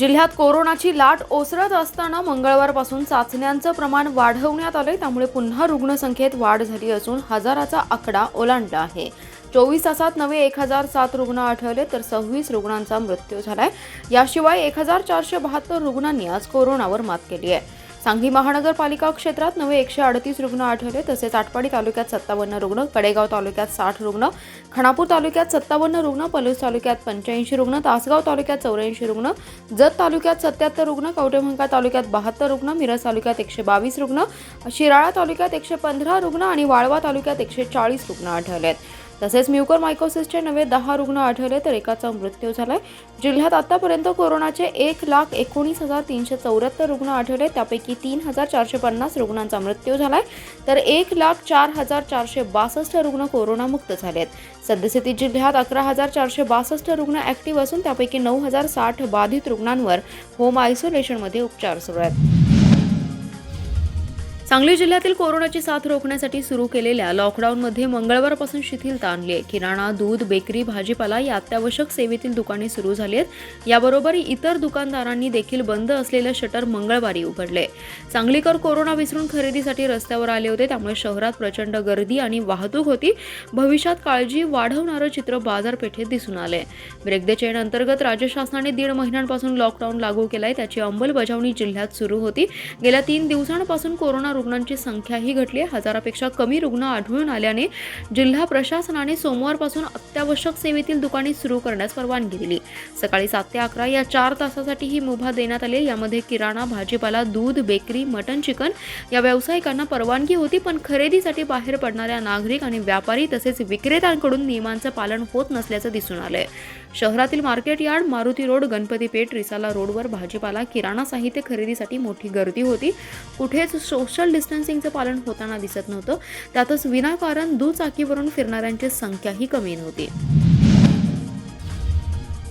जिल्ह्यात कोरोनाची लाट ओसरत असताना मंगळवारपासून चाचण्यांचं प्रमाण वाढवण्यात आले, त्यामुळे पुन्हा रुग्णसंख्येत वाढ झाली असून हजाराचा आकडा ओलांडला आहे। 24 तासात नवे 1007 रुग्ण आढळले तर 26 रुग्णांचा मृत्यू झालाय। याशिवाय 1472 रुग्णांनी आज कोरोनावर मात केली आहे। सांगली महानगरपालिका क्षेत्रात नवे 138 रुग्ण आढळले, तसेच आटपाडी तालुक्यात 57 रुग्ण, कडेगाव तालुक्यात 60 रुग्ण, खानापूर तालुक्यात 57 रुग्ण, पलूस तालुक्यात 85 रुग्ण, तासगाव तालुक्यात 84 रुग्ण, जत तालुक्यात 77 रुग्ण, कवठेमंकाळ तालुक्यात 72 रुग्ण, मिरज तालुक्यात 122 रुग्ण, शिराळा तालुक्यात 115 रुग्ण आणि वाळवा तालुक्यात 140 रुग्ण आढळलेत। तसेच म्युकोरमायकोसिसचे नवे 10 रुग्ण आढळले तर एकाचा मृत्यू झालाय। जिल्ह्यात आतापर्यंत कोरोनाचे 1,19,374 रुग्ण आढळले, त्यापैकी 3,450 रुग्णांचा मृत्यू झालाय तर 1,04,462 रुग्ण कोरोनामुक्त झालेत। सद्यस्थितीत जिल्ह्यात 11,462 रुग्ण ॲक्टिव्ह असून त्यापैकी 9,060 बाधित रुग्णांवर होम आयसोलेशनमध्ये उपचार सुरू आहेत। सांगली जिल्ह्यातील कोरोनाची साथ रोखण्यासाठी सुरू केलेल्या लॉकडाऊनमध्ये मंगळवारपासून शिथिलता आणली आहे। किराणा, दूध, बेकरी, भाजीपाला या अत्यावश्यक सेवेतील दुकाने सुरू झाली आहेत। याबरोबर इतर दुकानदारांनी देखील बंद असलेले शटर मंगळवारी उघडले। सांगलीकर कोरोना विसरून खरेदीसाठी रस्त्यावर आले होते, त्यामुळे शहरात प्रचंड गर्दी आणि वाहतूक होती। भविष्यात काळजी वाढवणारं चित्र बाजारपेठेत दिसून आले। ब्रेक द चेन अंतर्गत राज्य शासनाने 1.5 महिन्यांपासून लॉकडाऊन लागू केलाय, त्याची अंमलबजावणी जिल्ह्यात सुरू होती। गेल्या 3 दिवसांपासून कोरोना रुग्णांची संख्याही घटली आहे। हजारापेक्षा कमी रुग्ण आढळून आल्याने जिल्हा प्रशासनाने सोमवारपासून अत्यावश्यक सेवेतील दुकाने सुरू करण्यास परवानगी दिली। सकाळी 7 ते 11 या 4 तासासाठी ही मुभा देण्यात आली। यामध्ये किराणा, भाजीपाला, दूध, बेकरी, मटण, चिकन या व्यावसायिकांना परवानगी होती, पण खरेदीसाठी बाहेर पडणाऱ्या नागरिक आणि व्यापारी तसेच विक्रेत्यांकडून नियमांचं पालन होत नसल्याचं दिसून आलंय। शहरातील market yard, Maruti road, Ganpati Peth, Risala रोडवर भाजीपाला, किराणा साहित्य खरेदीसाठी मोठी गर्दी होती। कुठेच सोशल डिस्टन्सिंगचं पालन होताना दिसत नव्हतं। त्यातच विनाकारण दुचाकीवरून फिरणाऱ्यांची संख्याही कमी नव्हती।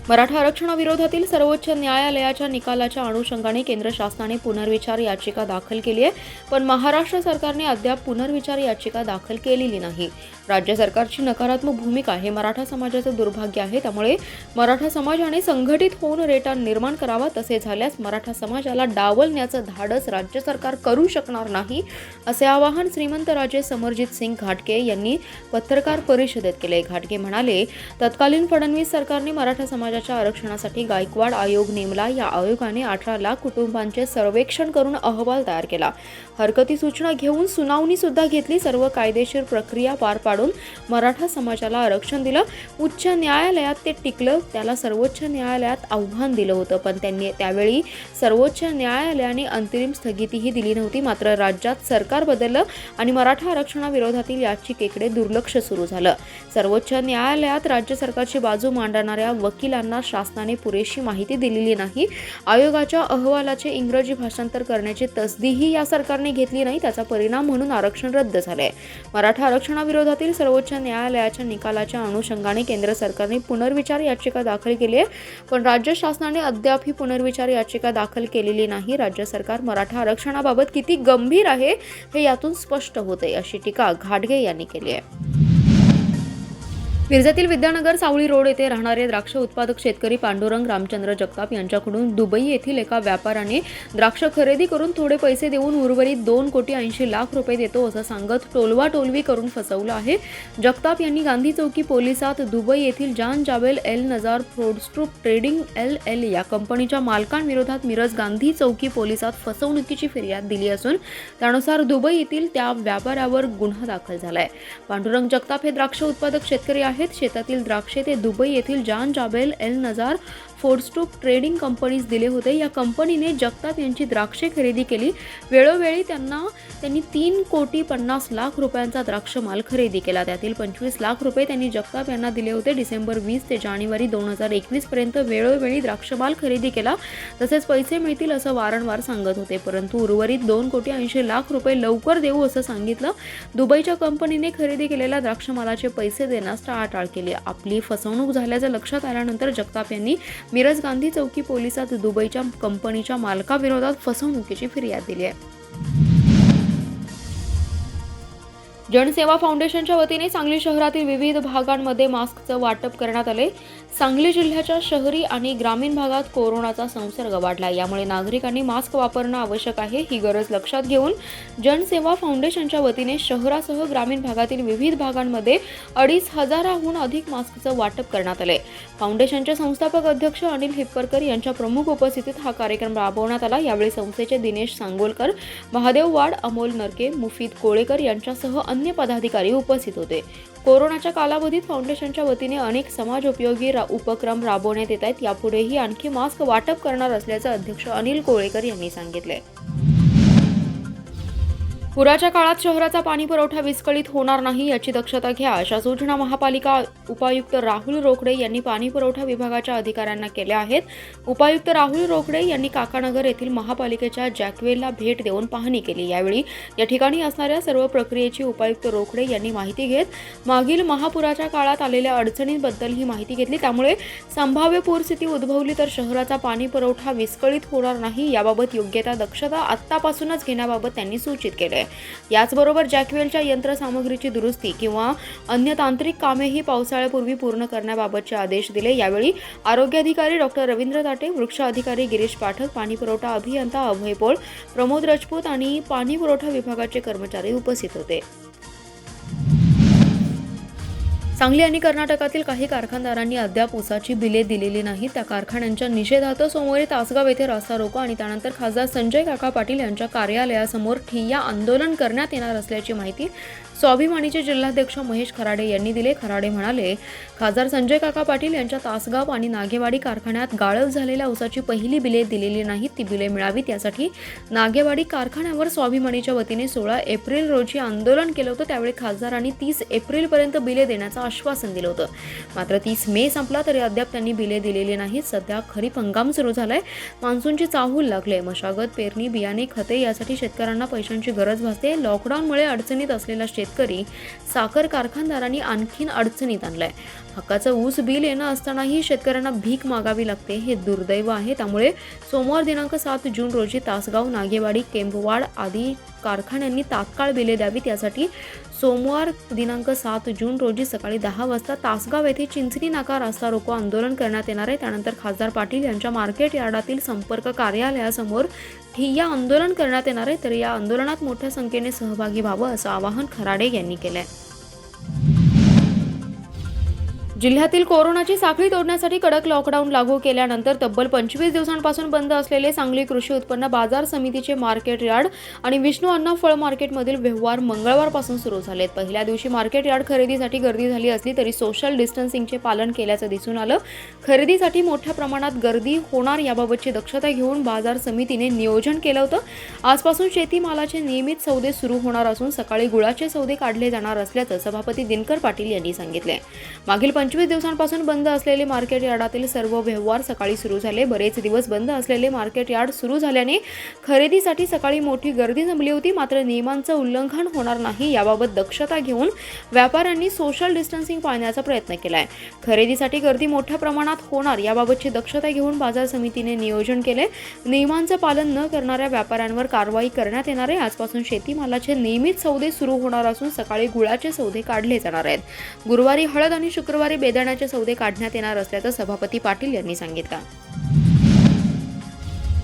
मराठा आरक्षणाविरोधातील सर्वोच्च न्यायालयाच्या निकालाच्या अनुषंगाने केंद्र शासनाने पुनर्विचार याचिका दाखल केली आहे, पण महाराष्ट्र सरकारने अद्याप पुनर्विचार याचिका दाखल केलेली नाही। राज्य सरकारची नकारात्मक भूमिका हे मराठा समाजाचं दुर्भाग्य आहे। त्यामुळे मराठा समाजाने संघटित होऊन रेटा निर्माण करावा, तसे झाल्यास मराठा समाजाला डावलण्याचं धाडस राज्य सरकार करू शकणार नाही, असे आवाहन श्रीमंतराजे समरजित सिंग घाटगे यांनी पत्रकार परिषदेत केले। घाटगे म्हणाले, तत्कालीन फडणवीस सरकारने मराठा समाजाच्या आरक्षणासाठी गायकवाड आयोग नेमला। या आयोगाने 18 लाख कुटुंबांचे सर्वेक्षण करून अहवाल तयार केला। हरकती सूचना घेऊन सुनावणी सुद्धा घेतली। सर्व कायदेशीर प्रक्रिया पार पाडून मराठा समाजाला आरक्षण दिलं। उच्च न्यायालयात ते टिकलं। त्याला सर्वोच्च न्यायालयात आव्हान दिलं होतं, पण त्यांनी त्यावेळी सर्वोच्च न्यायालयाने अंतरिम स्थगितीही दिली नव्हती। मात्र राज्यात सरकार बदललं आणि मराठा आरक्षणाविरोधातील याचिकेकडे दुर्लक्ष सुरू झालं। सर्वोच्च न्यायालयात राज्य सरकारची बाजू मांडणाऱ्या वकिलांना शासनाने पुरेशी माहिती दिलेली नाही। आयोगाच्या अहवालाचे इंग्रजी भाषांतर करण्याची तसदीही या सरकारने घेतली नाही। त्याचा परिणाम म्हणून आरक्षण रद्द झाले। मराठा आरक्षणाविरोधातील सर्वोच्च न्यायालयाच्या निकालाच्या अनुषंगाने केंद्र सरकारने पुनर्विचार याचिका दाखल केली आहे, पण राज्य शासनाने अद्याप ही पुनर्विचार याचिका दाखल केलेली नाही। राज्य सरकार मराठा आरक्षणाबाबत किती गंभीर आहे हे यातून स्पष्ट होते, अशी टीका घाटगे यांनी केली आहे। मिरजेतील विद्यानगर सावळी रोड येथे राहणारे द्राक्ष उत्पादक शेतकरी पांडुरंग रामचंद्र जगताप यांच्याकडून दुबई येथील एका व्यापाऱ्याने द्राक्ष खरेदी करून थोडे पैसे देऊन उर्वरित 2,80,00,000 रुपये देतो असं सांगत टोलवाटोलवी करून फसवलं आहे। जगताप यांनी गांधी चौकी पोलिसात दुबई येथील जान जाबेल एल नजार फ्रोडस्ट्रूप ट्रेडिंग LL या कंपनीच्या मालकांविरोधात मिरज गांधी चौकी पोलिसात फसवणुकीची फिर्याद दिली असून त्यानुसार दुबई येथील त्या व्यापाऱ्यावर गुन्हा दाखल झालाय। पांडुरंग जगताप हे द्राक्ष उत्पादक शेतकरी आहेत। शेतातील द्राक्षे ते दुबई येथील जान जाबेल एल नजार फोर्डस्ट्रूप ट्रेडिंग कंपनीस दिले होते। या कंपनीने जगताप यांची द्राक्षे खरेदी केली। वेळोवेळी त्यांनी 3,50,00,000 रुपयांचा द्राक्ष माल खरेदी केला। त्यातील 25 लाख रुपये त्यांनी जगताप यांना दिले होते। डिसेंबर 20 ते जानेवारी 2021 पर्यंत वेळोवेळी द्राक्ष माल खरेदी केला, तसेच पैसे मिळतील असं वारंवार सांगत होते, परंतु उर्वरित 2,80,00,000 रुपये लवकर देऊ असं सांगितलं। दुबईच्या कंपनीने खरेदी केलेल्या द्राक्ष मालाचे पैसे देण्यास टाळाटाळ केली। आपली फसवणूक झाल्याचं लक्षात आल्यानंतर जगताप यांनी मिरज गांधी चौकी पोलिसात दुबईच्या कंपनीच्या मालकाविरोधात फसवणुकीची फिर्याद दिली आहे। जनसेवा फाउंडेशनच्या वतीने सांगली शहरातील विविध भागांमध्ये मास्कचं वाटप करण्यात आले। सांगली जिल्ह्याच्या शहरी आणि ग्रामीण भागात कोरोनाचा संसर्ग वाढला, यामुळे नागरिकांनी मास्क वापरणं आवश्यक आहे। ही गरज लक्षात घेऊन जनसेवा फाउंडेशनच्या वतीने शहरासह ग्रामीण भागातील विविध भागांमध्ये 2,500हून अधिक मास्कचं वाटप करण्यात आले। फाउंडेशनचे संस्थापक अध्यक्ष अनिल हिप्परकर यांच्या प्रमुख उपस्थितीत हा कार्यक्रम राबवण्यात आला। यावेळी संस्थेचे दिनेश सांगोलकर, महादेव वाड, अमोल नरके, मुफीद कोळेकर यांच्यासह अन्य पदाधिकारी उपस्थित होते। कोरोनाच्या कालावधीत फाउंडेशनच्या वतीने अनेक समाजोपयोगी उपक्रम राबवण्यात येत आहेत। यापुढेही आणखी मास्क वाटप करणार असल्याचं अध्यक्ष अनिल कोळेकर यांनी सांगितले। पुराच्या काळात शहराचा पाणी पुरवठा विस्कळीत होणार नाही याची दक्षता घ्या, अशा सूचना महापालिका उपायुक्त राहुल रोकडे यांनी पाणी पुरवठा विभागाच्या अधिकाऱ्यांना केल्या आहेत। उपायुक्त राहुल रोकडे यांनी काकानगर येथील महापालिकेच्या जॅकवेलला भेट देऊन पाहणी केली। यावेळी या ठिकाणी असणाऱ्या सर्व प्रक्रियेची उपायुक्त रोकडे यांनी माहिती घेत मागील महापुराच्या काळात आलेल्या अडचणींबद्दल ही माहिती घेतली। त्यामुळे संभाव्य पूरस्थिती उद्भवली तर शहराचा पाणी पुरवठा विस्कळीत होणार नाही याबाबत योग्य त्या दक्षता आत्तापासूनच घेण्याबाबत त्यांनी सूचित केले। याचबरोबर जॅकवेलच्या यंत्रसामग्रीची दुरुस्ती किंवा अन्य तांत्रिक कामेही पावसाळ्यापूर्वी पूर्ण करण्याबाबतचे आदेश दिले। यावेळी आरोग्य अधिकारी डॉक्टर रवींद्र ताटे, वृक्ष अधिकारी गिरीश पाठक, पाणी पुरवठा अभियंता अभय पोळ, प्रमोद राजपूत आणि पाणी पुरवठा विभागाचे कर्मचारी उपस्थित होते। सांगली आणि कर्नाटकातील काही कारखानदारांनी अद्याप ऊसाची बिले दिलेली नाहीत। त्या कारखान्यांच्या निषेधार्थ सोमवारी तासगाव येथे रास्ता रोको आणि त्यानंतर खासदार संजय काका पाटील यांच्या कार्यालयासमोर ठिय्या आंदोलन करण्यात येणार असल्याची माहिती स्वाभिमानीचे जिल्हाध्यक्ष महेश खराडे यांनी दिले। खराडे म्हणाले, खासदार संजय काका पाटील यांच्या तासगाव आणि नागेवाडी कारखान्यात गाळप झालेल्या ऊसाची पहिली बिले दिलेली नाहीत। ती बिले मिळावीत यासाठी नागेवाडी कारखान्यावर स्वाभिमानीच्या वतीने 16 एप्रिल रोजी आंदोलन केलं होतं। त्यावेळी खासदारांनी 30 एप्रिलपर्यंत बिले देण्याचं आश्वासन दिलं होतं। मात्र 30 मे संपला तरी अद्याप त्यांनी बिले दिलेली नाहीत। सध्या खरीप हंगाम सुरू झालाय, मान्सूनची चाहूल लागले, मशागत, पेरणी, बियाणे, खते यासाठी शेतकऱ्यांना पैशांची गरज भासते। लॉकडाऊनमुळे अडचणीत असलेला शेतकरी साखर कारखानदारांनी आणखीन अडचणीत आणलाय। हक्काचं ऊस बिल येणं असतानाही शेतकऱ्यांना भीक मागावी लागते, हे दुर्दैव आहे। त्यामुळे सोमवार दिनांक 7 जून रोजी तासगाव, नागेवाडी, केंपवाड आदी कारखान्यांनी तात्काळ बिले द्यावीत। यासाठी सोमवार दिनांक 7 जून रोजी सकाळी 10 वाजता तासगाव येथे चिंचणी नाका रास्ता रोको आंदोलन करण्यात येणार आहे। त्यानंतर खासदार पाटील यांच्या मार्केट यार्डातील संपर्क कार्यालयासमोर ठिय्या आंदोलन करण्यात येणार आहे। तर या आंदोलनात मोठ्या संख्येने सहभागी व्हावं असं आवाहन खराडे यांनी केलंय। जिल्ह्यातील कोरोनाची साखळी तोडण्यासाठी कडक लॉकडाऊन लागू केल्यानंतर तब्बल 25 दिवसांपासून बंद असलेले सांगली कृषी उत्पन्न बाजार समितीचे मार्केट यार्ड आणि विष्णू अण्णा फळ मार्केटमधील व्यवहार मंगळवारपासून सुरू झालेत। पहिल्या दिवशी मार्केट यार्ड खरेदीसाठी गर्दी झाली असली तरी सोशल डिस्टन्सिंगचे पालन केल्याचं दिसून आलं। खरेदीसाठी मोठ्या प्रमाणात गर्दी होणार याबाबतची दक्षता घेऊन बाजार समितीने नियोजन केलं होतं। आजपासून शेतीमालाचे नियमित सौदे सुरू होणार असून सकाळी गुळाचे सौदे काढले जाणार असल्याचं सभापती दिनकर पाटील यांनी सांगितले। मागील 25 दिवसांपासून बंद असलेले मार्केट यार्डातील सर्व व्यवहार सकाळी सुरू झाले। बरेच दिवस बंद असलेले मार्केट यार्ड सुरू झाल्याने खरेदीसाठी सकाळी मोठी गर्दी जमली होती। मात्र नियमांचं उल्लंघन होणार नाही याबाबत दक्षता घेऊन व्यापाऱ्यांनी सोशल डिस्टन्सिंग पाळण्याचा प्रयत्न केलाय। खरेदीसाठी गर्दी मोठ्या प्रमाणात होणार याबाबतची दक्षता घेऊन बाजार समितीने नियोजन केले। नियमांचं पालन न करणाऱ्या व्यापाऱ्यांवर कारवाई करण्यात येणार आहे। आजपासून शेतीमालाचे नियमित सौदे सुरू होणार असून सकाळी गुळाचे सौदे काढले जाणार आहेत। गुरुवारी हळद आणि शुक्रवारी बेदाण्याचे सौदे काढण्यात येणार असल्याचं सभापती पाटील यांनी सांगितलं।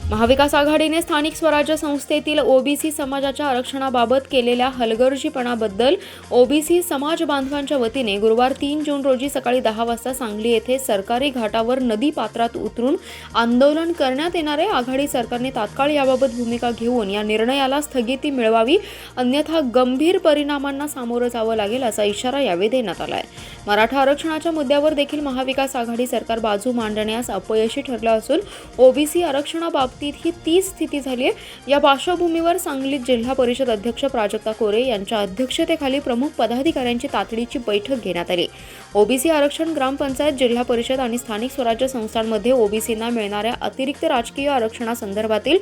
महाविकास आघाडीने स्थानिक स्वराज्य संस्थेतील ओबीसी समाजाच्या आरक्षणाबाबत केलेल्या हलगर्जीपणाबद्दल ओबीसी समाज बांधवांच्या वतीने गुरुवार 3 जून रोजी सकाळी 10 वाजता सांगली येथे सरकारी घाटावर नदी पात्रात उतरून आंदोलन करण्यात येणार आहे। आघाडी सरकारने तात्काळ याबाबत भूमिका घेऊन या निर्णयाला स्थगिती मिळवावी, अन्यथा गंभीर परिणामांना सामोरं जावं लागेल असा इशारा यावेळी देण्यात आला आहे। मराठा आरक्षणाच्या मुद्द्यावर देखील महाविकास आघाडी सरकार बाजू मांडण्यास अपयशी ठरलं असून ओबीसी आरक्षणाबाबत ही तीच स्थिती झाली आहे। या पार्श्वभूमीवर सांगलीत जिल्हा परिषद अध्यक्ष प्राजक्ता कोरे यांच्या अध्यक्षतेखाली प्रमुख पदाधिकाऱ्यांची तातडीची बैठक घेण्यात आली। ओबीसी आरक्षण ग्रामपंचायत, जिल्हा परिषद आणि स्थानिक स्वराज्य संस्थांमध्ये ओबीसींना मिळणाऱ्या अतिरिक्त राजकीय आरक्षणासंदर्भातील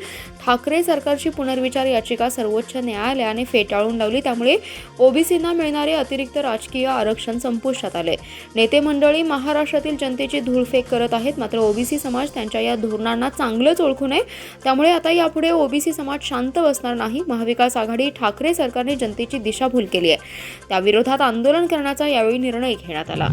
ठाकरे सरकारची पुनर्विचार याचिका सर्वोच्च न्यायालयाने फेटाळून लावली. त्यामुळे ओबीसींना मिळणारे अतिरिक्त राजकीय आरक्षण संपुष्टात आले. नेते मंडळी महाराष्ट्रातील जनतेची धूळफेक करत आहेत, मात्र ओबीसी समाज त्यांच्या या धोरणांना चांगलंच ओळखून आहे. त्यामुळे आता यापुढे ओबीसी समाज शांत बसणार नाही. महाविकास आघाडी ठाकरे सरकारने जनतेची दिशाभूल केली आहे. त्याविरोधात आंदोलन करण्याचा यावेळी निर्णय घेण्यात आला.